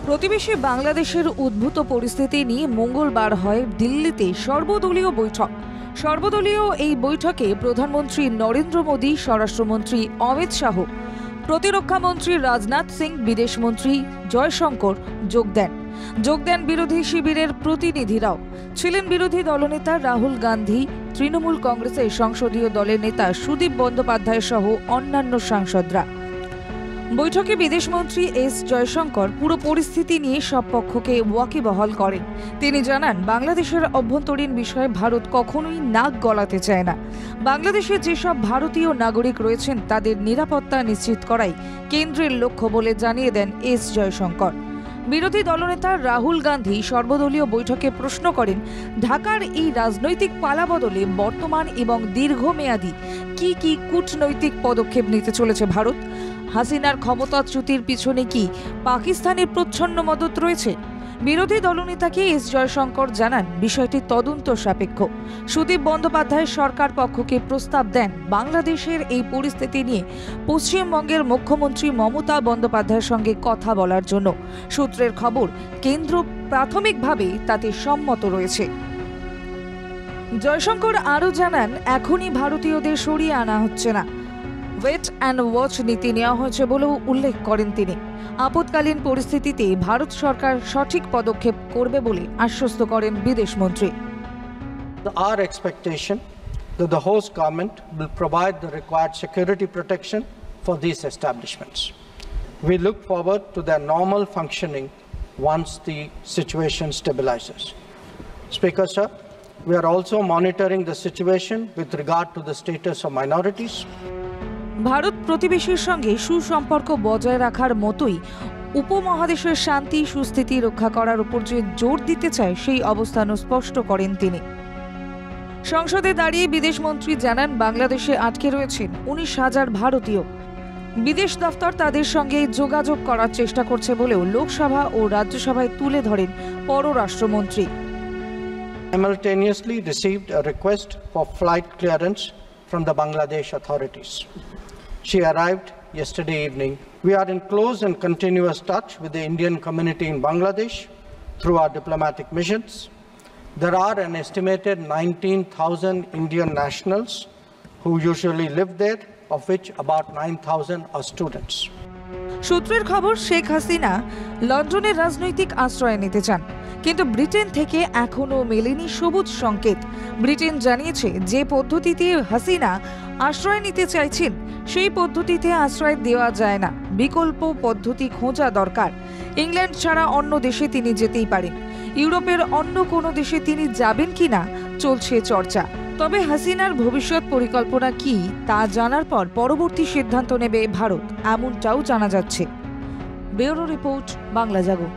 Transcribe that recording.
প্রতিবেশী বাংলাদেশের উদ্ভূত পরিস্থিতি নিয়ে মঙ্গলবার হয় দিল্লিতে সর্বদলীয় বৈঠক। সর্বদলীয় এই বৈঠকে প্রধানমন্ত্রী নরেন্দ্র মোদী, স্বরাষ্ট্রমন্ত্রী অমিত শাহ, প্রতিরক্ষামন্ত্রী রাজনাথ সিং, বিদেশমন্ত্রী জয়শঙ্কর যোগ দেন বিরোধী শিবিরের প্রতিনিধিরাও। ছিলেন বিরোধী দলনেতা রাহুল গান্ধী, তৃণমূল কংগ্রেসের সংসদীয় দলের নেতা সুদীপ বন্দ্যোপাধ্যায় সহ অন্যান্য সাংসদরা। বৈঠকে বিদেশমন্ত্রী এস জয়শঙ্কর পুরো পরিস্থিতি নিয়ে সব পক্ষকে ওয়াকিবহাল করেন। তিনি জানান, বাংলাদেশের অভ্যন্তরীণ বিষয়ে ভারত কখনোই নাক গলাতে চায় না। বাংলাদেশে যেসব ভারতীয় নাগরিক রয়েছেন তাদের নিরাপত্তা নিশ্চিত করাই কেন্দ্রের লক্ষ্য বলে জানিয়ে দেন এস জয়শঙ্কর। বিরোধী দলনেতা রাহুল গান্ধী সর্বদলীয় বৈঠকে প্রশ্ন করেন, ঢাকার এই রাজনৈতিক পালাবদলে বর্তমান এবং দীর্ঘমেয়াদী কি কূটনৈতিক পদক্ষেপ নিতে চলেছে ভারত? হাসিনার ক্ষমতাচ্যুতির পিছনে কি পাকিস্তানের প্রচ্ছন্ন মদত রয়েছে? বিরোধী দলনেতাকে এস জয়শঙ্কর জানান, বিষয়টি তদন্ত সাপেক্ষ। সুদীপ বন্দ্যোপাধ্যায় সরকার পক্ষকে প্রস্তাব দেন বাংলাদেশের এই পরিস্থিতি নিয়ে পশ্চিমবঙ্গের মুখ্যমন্ত্রী মমতা বন্দ্যোপাধ্যায়ের সঙ্গে কথা বলার জন্য। সূত্রের খবর, কেন্দ্র প্রাথমিকভাবে তাতে সম্মত রয়েছে। জয়শঙ্কর আরও জানান, এখনই ভারতীয়দের সরিয়ে আনা হচ্ছে না, ওয়েট অ্যান্ড ওয়াচ নীতি নেওয়া হয়েছে বলেও উল্লেখ করেন তিনি। আপৎকালীন পরিস্থিতিতে ভারত সরকার সঠিক পদক্ষেপ করবে বলে আশ্বস্ত করেন বিদেশমন্ত্রী। Our expectation that the host government will provide the required security protection for these establishments. We look forward to their normal functioning once the situation stabilizes. Speaker sir, we are also monitoring the situation with regard to the status of minorities. Bharat প্রতিবেশীর সঙ্গে সুসম্পর্ক বজায় রাখার মতোই উপমহাদেশের শান্তি সুস্থিতি রক্ষা করার উপর যে জোর দিতে চায় সেই অবস্থানও স্পষ্ট করেন তিনি। সংসদে দাঁড়িয়ে বিদেশমন্ত্রী জানান, বাংলাদেশে আটকে রয়েছেন 19,000 ভারতীয়। বিদেশ দফতর তাদের সঙ্গে যোগাযোগ করার চেষ্টা করছে বলেও লোকসভা ও রাজ্যসভায় তুলে ধরেন পররাষ্ট্রমন্ত্রী। Simultaneously received a request for flight clearance from the Bangladesh authorities. She arrived yesterday evening. We are in close and continuous touch with the Indian community in Bangladesh through our diplomatic missions. There are an estimated 19,000 Indian nationals who usually live there, of which about 9,000 are students. সূত্রের খবর, শেখ হাসিনা লন্ডনের রাজনৈতিক আশ্রয় নিতে চান, কিন্তু Britain থেকে এখনও মেলেনি সবুজ সংকেত। ব্রিটেন জানিয়েছে, যে পদ্ধতিতে হাসিনা আশ্রয় নিতে চাইছেন সেই পদ্ধতিতে আশ্রয় দেওয়া যায় না, বিকল্প পদ্ধতি খোঁজা দরকার। ইংল্যান্ড ছাড়া অন্য দেশে তিনি যেতেই পারেন, ইউরোপের অন্য কোনো দেশে তিনি যাবেন কিনা চলছে চর্চা। তবে হাসিনার ভবিষ্যৎ পরিকল্পনা কি তা জানার পর পরবর্তী সিদ্ধান্ত নেবে ভারত, এমনটাও জানা যাচ্ছে। ব্যুরো রিপোর্ট, বাংলা জাগো।